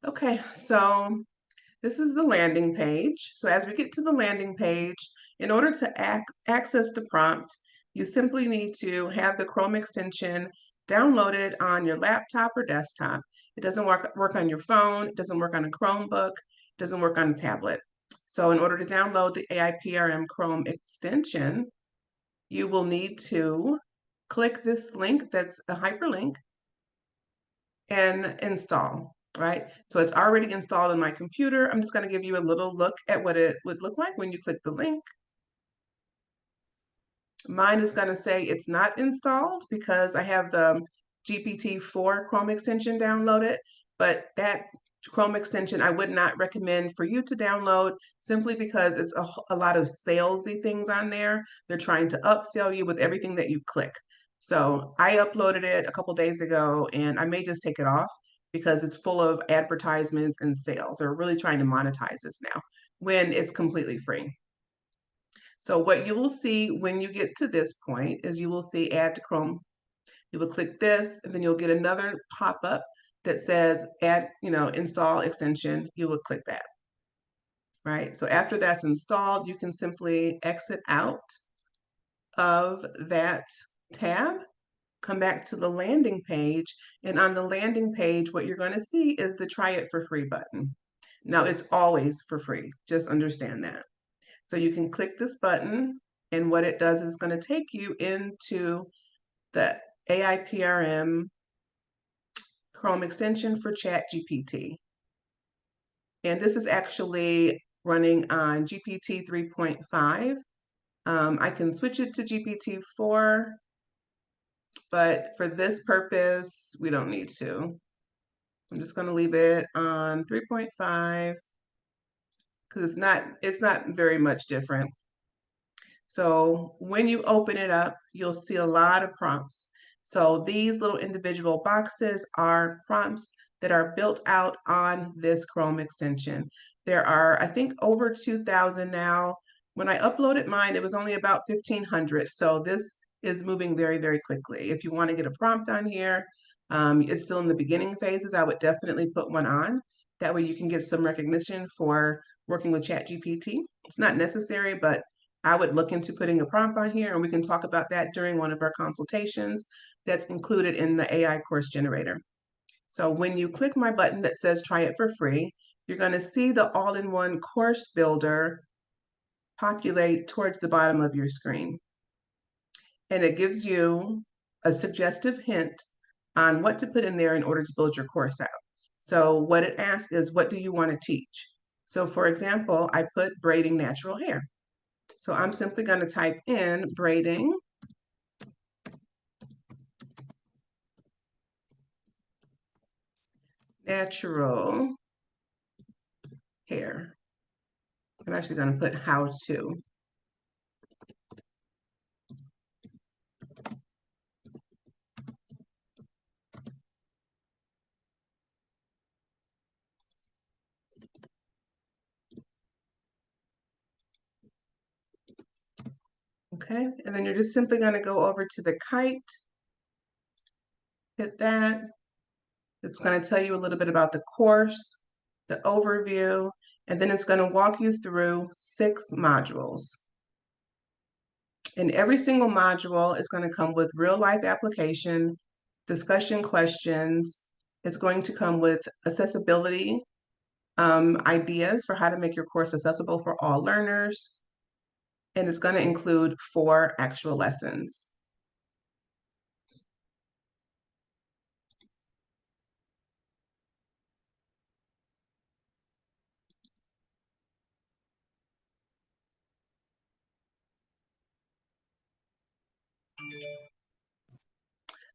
Okay, so this is the landing page. So as we get to the landing page, in order to access the prompt, you simply need to have the Chrome extension downloaded on your laptop or desktop. It doesn't work on your phone, it doesn't work on a Chromebook, it doesn't work on a tablet. So in order to download the AIPRM Chrome extension, you will need to click this link that's a hyperlink and install, right? So it's already installed on my computer. I'm just going to give you a little look at what it would look like when you click the link. Mine is going to say it's not installed because I have the GPT-4 Chrome extension downloaded, but that Chrome extension I would not recommend for you to download simply because it's a lot of salesy things on there. They're trying to upsell you with everything that you click. So I uploaded it a couple days ago and I may just take it off because it's full of advertisements and sales. They're really trying to monetize this now when it's completely free. So what you will see when you get to this point is you will see add to Chrome. You will click this and then you'll get another pop-up that says add, install extension. You will click that, right? So after that's installed, you can simply exit out of that tab, come back to the landing page, and on the landing page, what you're going to see is the try it for free button. Now it's always for free, just understand that. So you can click this button and what it does is going to take you into the AIPRM Chrome extension for ChatGPT. And this is actually running on GPT 3.5. I can switch it to GPT-4, but for this purpose, we don't need to. I'm just going to leave it on 3.5 because it's not very much different. So when you open it up, you'll see a lot of prompts. So these little individual boxes are prompts that are built out on this Chrome extension. There are, I think, over 2,000 now. When I uploaded mine, it was only about 1,500. So this is moving very, very quickly. If you want to get a prompt on here, it's still in the beginning phases. I would definitely put one on. That way you can get some recognition for working with ChatGPT. It's not necessary, but I would look into putting a prompt on here and we can talk about that during one of our consultations that's included in the AI course generator. So when you click my button that says try it for free, you're going to see the all-in-one course builder populate towards the bottom of your screen. And it gives you a suggestive hint on what to put in there in order to build your course out. So what it asks is, what do you want to teach? So for example, I put braiding natural hair. So I'm simply going to type in braiding natural hair. I'm actually going to put how to. Okay, and then you're just simply going to go over to the kite, hit that. It's going to tell you a little bit about the course, the overview, and then it's going to walk you through 6 modules. And every single module is going to come with real life application, discussion questions. It's going to come with accessibility ideas for how to make your course accessible for all learners. And it's going to include 4 actual lessons.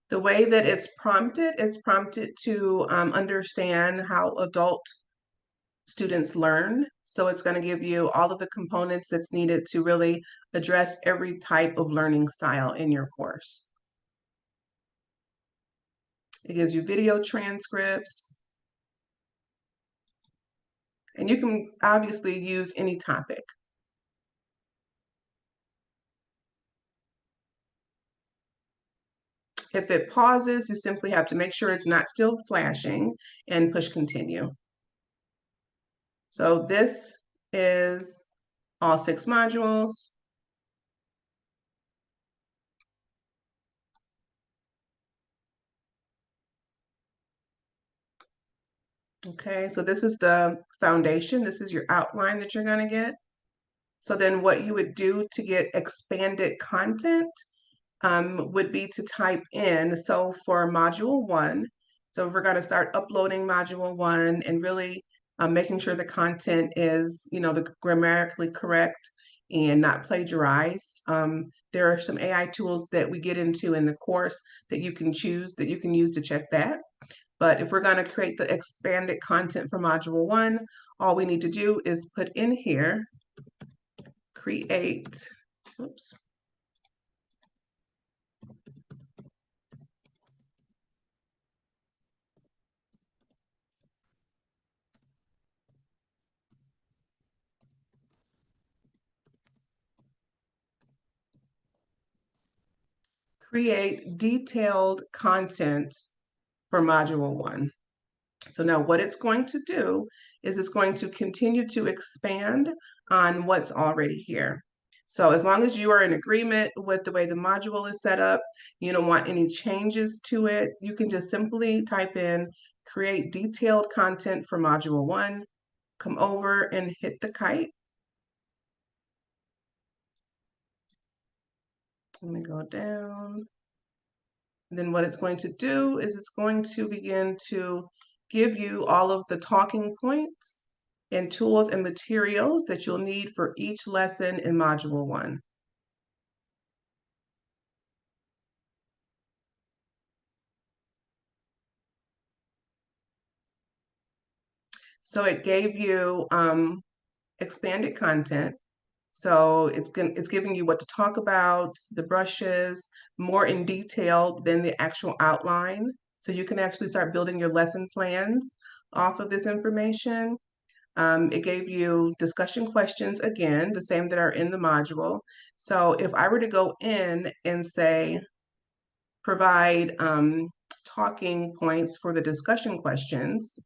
The way that it's prompted to understand how adult students learn. So it's going to give you all of the components that's needed to really address every type of learning style in your course. It gives you video transcripts. And you can obviously use any topic. If it pauses, you simply have to make sure it's not still flashing and push continue. So this is all 6 modules. Okay, so this is the foundation. This is your outline that you're going to get. So then what you would do to get expanded content would be to type in, so for module 1, so we're going to start uploading module 1 and really making sure the content is, the grammatically correct and not plagiarized. There are some AI tools that we get into in the course that you can choose, that you can use to check that. But if we're going to create the expanded content for module 1, all we need to do is put in here, create, oops, create detailed content for module 1. So now what it's going to do is it's going to continue to expand on what's already here. So as long as you are in agreement with the way the module is set up, you don't want any changes to it, you can just simply type in create detailed content for module 1, come over and hit the kite. Let me go down. Then what it's going to do is it's going to begin to give you all of the talking points and tools and materials that you'll need for each lesson in module 1. So it gave you expanded content. So it's giving you what to talk about, the brushes, more in detail than the actual outline. So you can actually start building your lesson plans off of this information. It gave you discussion questions, again, the same that are in the module. So if I were to go in and say, provide talking points for the discussion questions,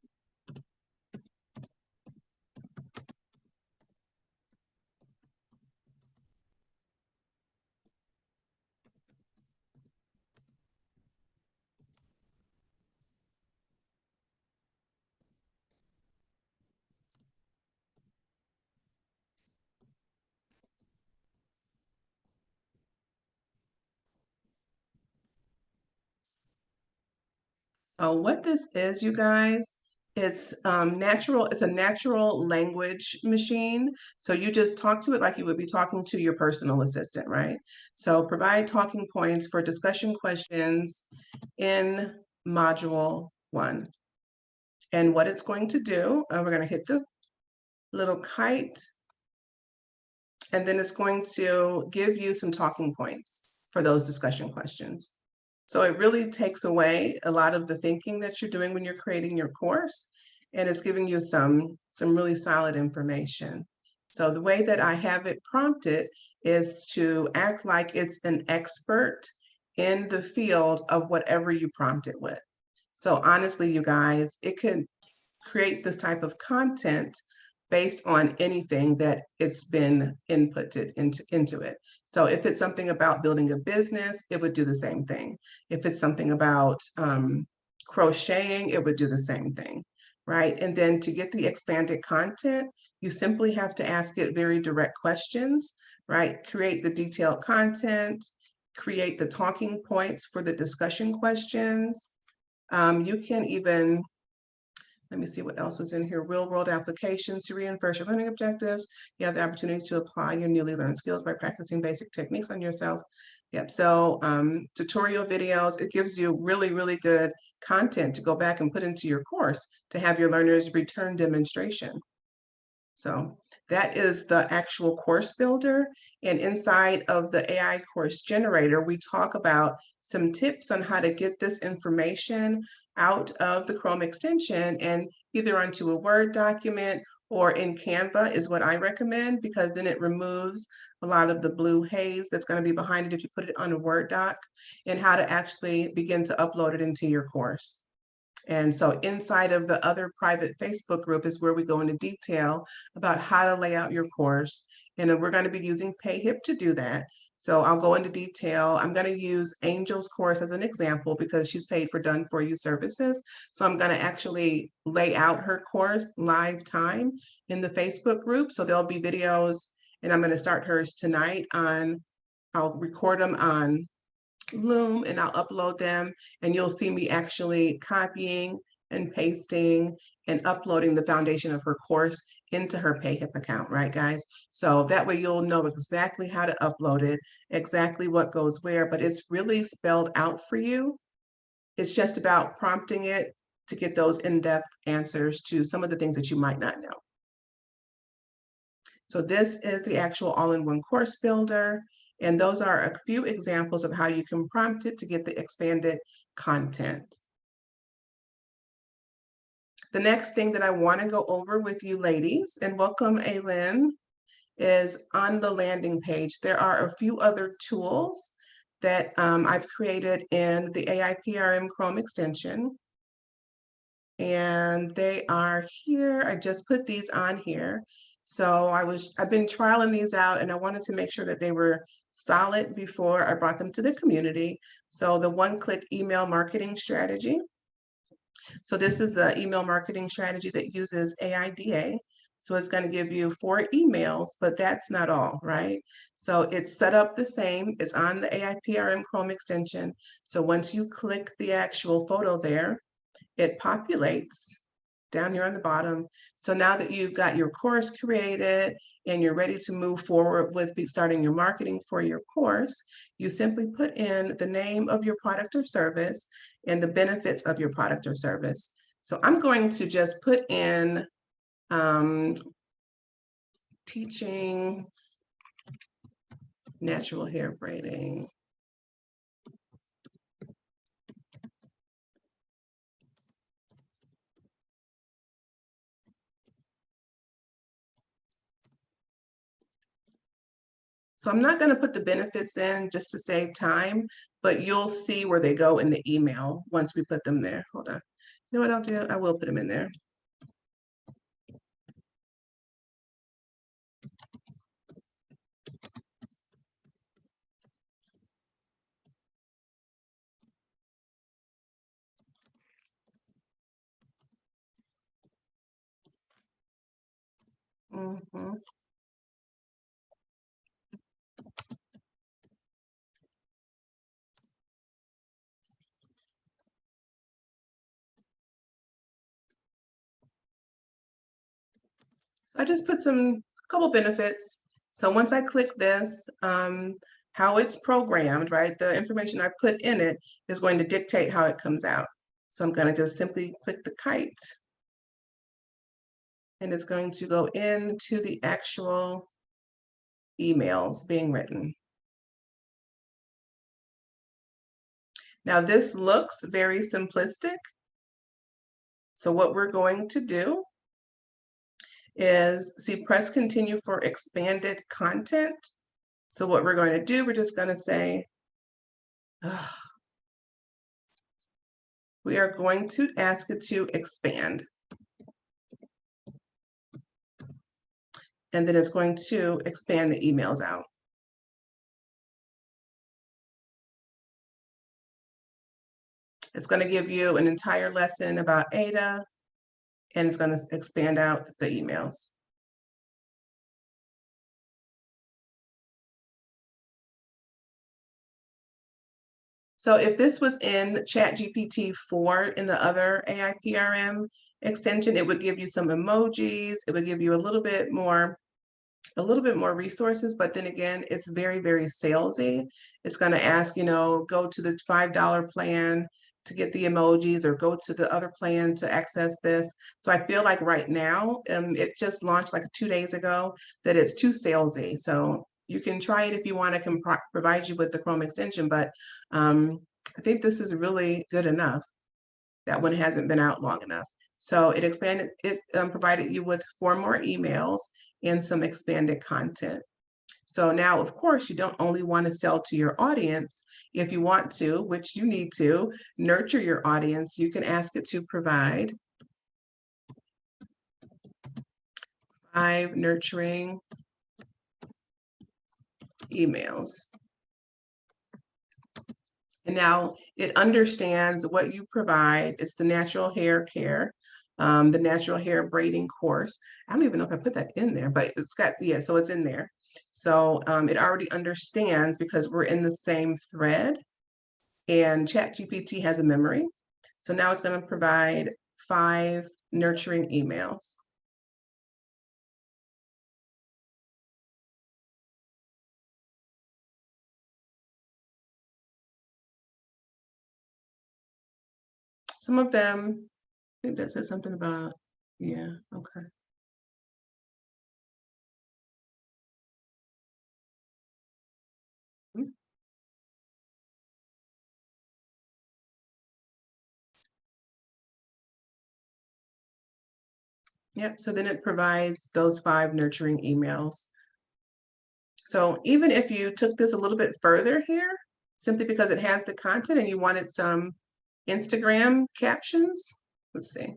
what this is, you guys, it's it's a natural language machine. So you just talk to it like you would be talking to your personal assistant, right? So provide talking points for discussion questions in module 1. And what it's going to do, we're going to hit the little kite, and then it's going to give you some talking points for those discussion questions. So it really takes away a lot of the thinking that you're doing when you're creating your course, and it's giving you some really solid information. So the way that I have it prompted is to act like it's an expert in the field of whatever you prompt it with. So honestly, you guys, it can create this type of content based on anything that it's been inputted into it. So if it's something about building a business, it would do the same thing. If it's something about crocheting, it would do the same thing, right? And then to get the expanded content, you simply have to ask it very direct questions, right? Create the detailed content, create the talking points for the discussion questions. You can even, let me see what else was in here. Real world applications to reinforce your learning objectives. You have the opportunity to apply your newly learned skills by practicing basic techniques on yourself. Yep, so tutorial videos, it gives you really, really good content to go back and put into your course to have your learners return demonstration. So that is the actual course builder. And inside of the AI course generator, we talk about some tips on how to get this information out of the Chrome extension and either onto a Word document or in Canva is what I recommend, because then it removes a lot of the blue haze that's going to be behind it if you put it on a Word doc, and how to actually begin to upload it into your course. And so inside of the other private Facebook group is where we go into detail about how to lay out your course. And we're going to be using PayHip to do that. So I'll go into detail. I'm going to use Angel's course as an example because she's paid for done for you services. So I'm going to actually lay out her course live time in the Facebook group. So there'll be videos, and I'm going to start hers tonight I'll record them on Loom and I'll upload them, and you'll see me actually copying and pasting and uploading the foundation of her course into her PayHip account, right, guys? So that way you'll know exactly how to upload it, exactly what goes where, but it's really spelled out for you. It's just about prompting it to get those in-depth answers to some of the things that you might not know. So this is the actual all-in-one course builder. And those are a few examples of how you can prompt it to get the expanded content. The next thing that I want to go over with you ladies, and welcome Aylin, is on the landing page. There are a few other tools that I've created in the AIPRM Chrome extension. And they are here. I just put these on here. So I've been trialing these out, and I wanted to make sure that they were solid before I brought them to the community. So the one-click email marketing strategy. So this is the email marketing strategy that uses AIDA. So it's going to give you 4 emails, but that's not all, right? So it's set up the same. It's on the AIPRM Chrome extension. So once you click the actual photo there, it populates down here on the bottom. So now that you've got your course created and you're ready to move forward with starting your marketing for your course, you simply put in the name of your product or service and the benefits of your product or service. So I'm going to just put in teaching natural hair braiding. So I'm not going to put the benefits in just to save time, but you'll see where they go in the email once we put them there. Hold on. You know what I'll do? I will put them in there. Mm-hmm. I just put a couple benefits. So once I click this, how it's programmed, right? The information I put in it is going to dictate how it comes out. So I'm going to just simply click the kite, and it's going to go into the actual emails being written. Now this looks very simplistic. So what we're going to do is press continue for expanded content. So what we're going to do, we're just going to say, we are going to ask it to expand. And then it's going to expand the emails out. It's going to give you an entire lesson about AIDA, and it's going to expand out the emails. So if this was in ChatGPT 4 in the other AIPRM extension, it would give you some emojis. It would give you a little bit more resources, but then again, it's very, very salesy. It's going to ask, go to the $5 plan to get the emojis, or go to the other plan to access this. So I feel like right now, it just launched like 2 days ago, that it's too salesy. So you can try it if you want. I can provide you with the Chrome extension, but I think this is really good enough. That one hasn't been out long enough. So it provided you with 4 more emails and some expanded content. So now, of course, you don't only want to sell to your audience. If you want to, which you need to, nurture your audience, you can ask it to provide 5 nurturing emails. And now it understands what you provide. It's the natural hair care, the natural hair braiding course. I don't even know if I put that in there, but it's got, yeah, so it's in there. So it already understands because we're in the same thread, and ChatGPT has a memory. So now it's going to provide 5 nurturing emails. Some of them, I think that said something about, yeah, okay. Hmm. Yep, so then it provides those 5 nurturing emails. So even if you took this a little bit further here, simply because it has the content and you wanted some Instagram captions, let's see.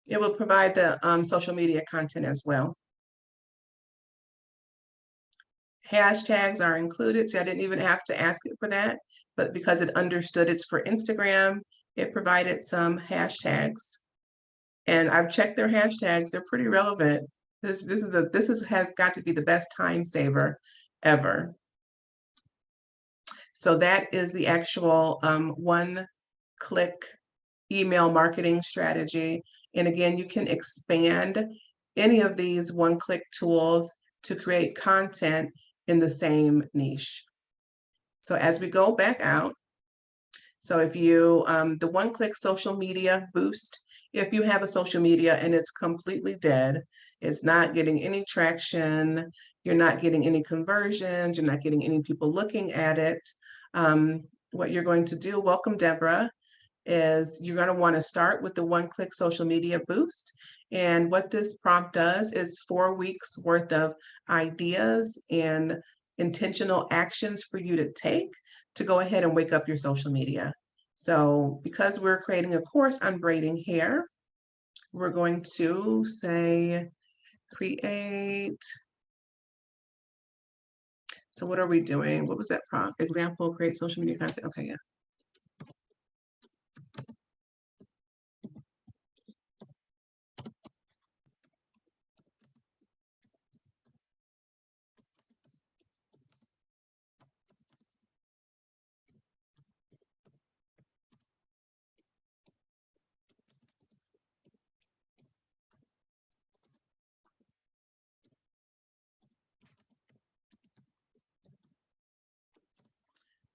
It will provide the social media content as well. Hashtags are included, so I didn't even have to ask it for that, but because it understood it's for Instagram, it provided some hashtags. And I've checked their hashtags, they're pretty relevant. This has got to be the best time saver ever. So that is the actual one-click email marketing strategy. And again, you can expand any of these one-click tools to create content in the same niche. So as we go back out, so if you, the one-click social media boost, if you have a social media and it's completely dead, it's not getting any traction, you're not getting any conversions, you're not getting any people looking at it, what you're going to do, welcome Deborah, is you're going to want to start with the one-click social media boost. And what this prompt does is 4 weeks worth of ideas and intentional actions for you to take to go ahead and wake up your social media. So because we're creating a course on braiding hair, we're going to say create. So what are we doing? What was that prompt? Example, create social media content. Okay, yeah.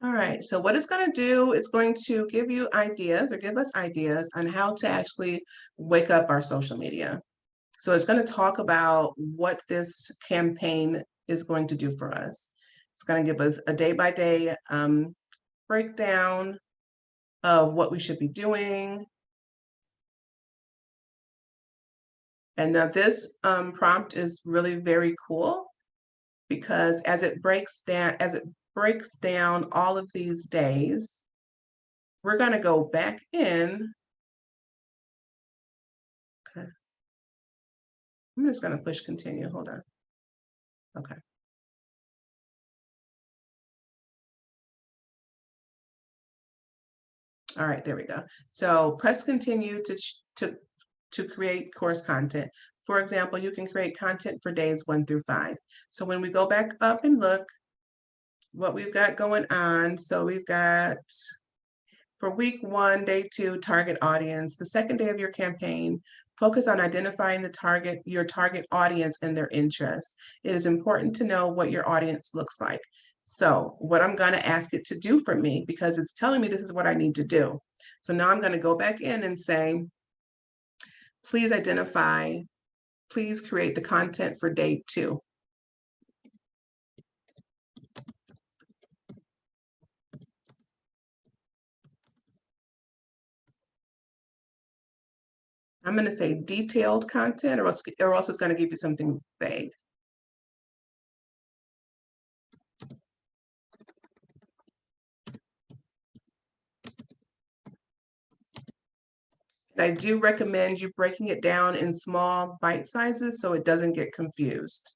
All right, so what it's going to do, it's going to give you ideas or give us ideas on how to actually wake up our social media. So it's going to talk about what this campaign is going to do for us. It's going to give us a day-by-day breakdown of what we should be doing. And now this prompt is really very cool because as it breaks down all of these days, we're going to go back in. Okay. I'm just going to push continue. Hold on. Okay. All right, there we go. So press continue to create course content. For example, you can create content for days 1 through 5. So when we go back up and look what we've got going on, so we've got for week 1, day 2, target audience. The second day of your campaign, focus on identifying your target audience and their interests. It is important to know what your audience looks like. So what I'm going to ask it to do for me, because it's telling me this is what I need to do. So now I'm going to go back in and say, please create the content for day 2. I'm going to say detailed content, or else it's going to give you something vague. And I do recommend you breaking it down in small bite sizes so it doesn't get confused.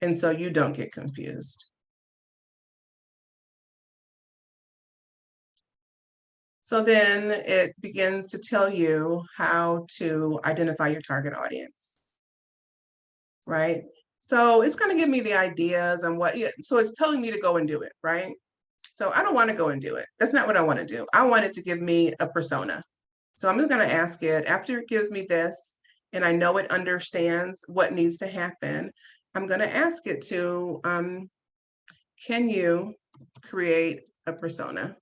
And so you don't get confused. So then it begins to tell you how to identify your target audience, right? So it's going to give me the ideas and so it's telling me to go and do it, right? So I don't want to go and do it. That's not what I want to do. I want it to give me a persona. So I'm just going to ask it, after it gives me this, and I know it understands what needs to happen, I'm going to ask it to, can you create a persona?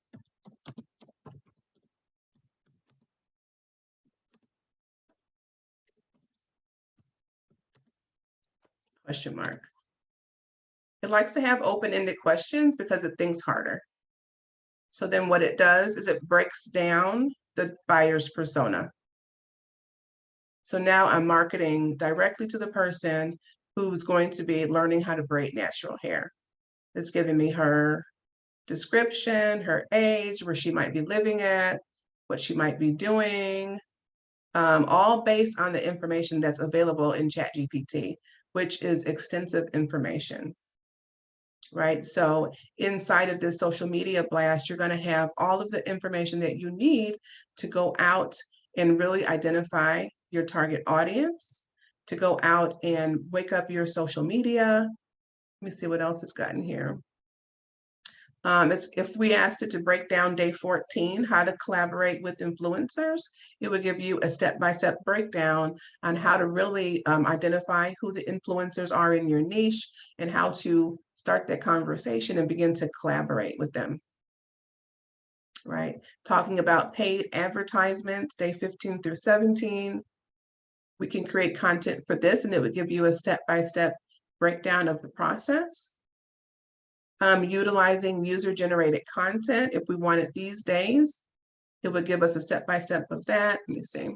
Question mark. It likes to have open-ended questions because it thinks harder. So then what it does is it breaks down the buyer's persona. So now I'm marketing directly to the person who's going to be learning how to braid natural hair. It's giving me her description, her age, where she might be living at, what she might be doing, all based on the information that's available in ChatGPT, which is extensive information, right? So inside of this social media blast, you're going to have all of the information that you need to go out and really identify your target audience, to go out and wake up your social media. Let me see what else it's gotten here. If we asked it to break down day 14, how to collaborate with influencers, it would give you a step-by-step breakdown on how to really identify who the influencers are in your niche and how to start that conversation and begin to collaborate with them, right? Talking about paid advertisements, day 15 through 17, we can create content for this and it would give you a step-by-step breakdown of the process. Utilizing user-generated content, if we want it these days, it would give us a step-by-step of that. Let me see.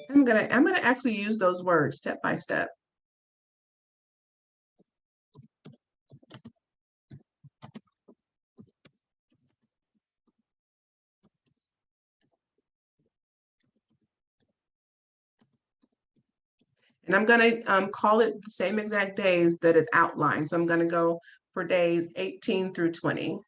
I'm gonna actually use those words step-by-step. And I'm going to call it the same exact days that it outlines. So I'm going to go for days 18 through 20.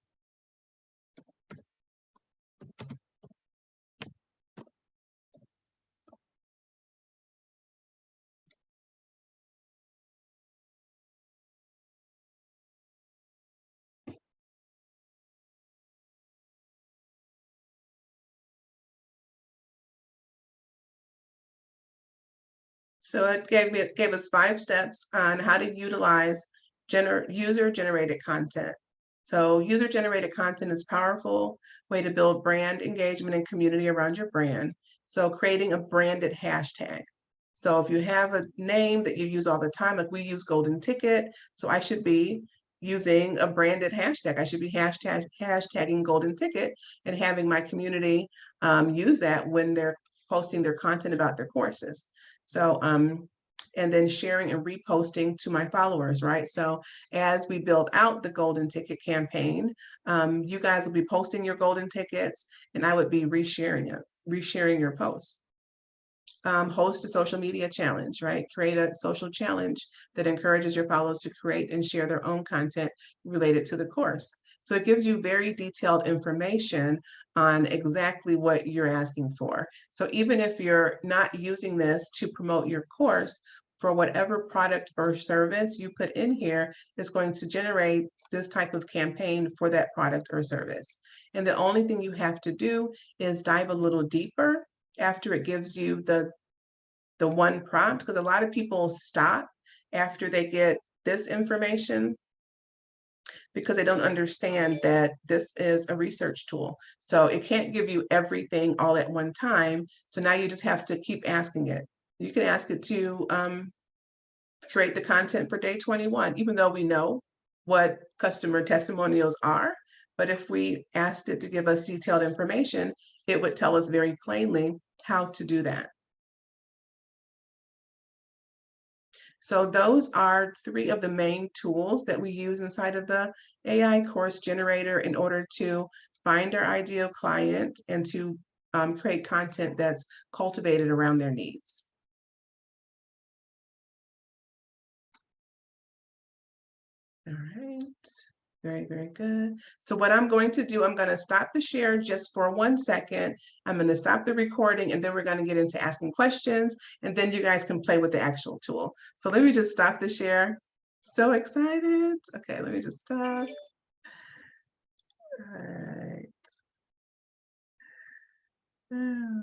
So it gave us 5 steps on how to utilize user-generated content. So user-generated content is a powerful way to build brand engagement and community around your brand. So creating a branded hashtag. So if you have a name that you use all the time, like we use Golden Ticket, so I should be using a branded hashtag. I should be hashtagging Golden Ticket and having my community use that when they're posting their content about their courses. So, and then sharing and reposting to my followers, right? So as we build out the Golden Ticket campaign, you guys will be posting your Golden Tickets and I would be resharing your posts. Host a social media challenge, right? Create a social challenge that encourages your followers to create and share their own content related to the course. So it gives you very detailed information on exactly what you're asking for. So even if you're not using this to promote your course, for whatever product or service you put in here, it's going to generate this type of campaign for that product or service. And the only thing you have to do is dive a little deeper after it gives you the one prompt, because a lot of people stop after they get this information because they don't understand that this is a research tool. So it can't give you everything all at one time. So now you just have to keep asking it. You can ask it to create the content for day 21, even though we know what customer testimonials are. But if we asked it to give us detailed information, it would tell us very plainly how to do that. So those are 3 of the main tools that we use inside of the AI course generator in order to find our ideal client and to create content that's cultivated around their needs. All right. Very, very good. So what I'm going to do, I'm going to stop the share just for 1 second. I'm going to stop the recording and then we're going to get into asking questions and then you guys can play with the actual tool. So let me just stop the share. So excited. Okay, let me just stop. All right.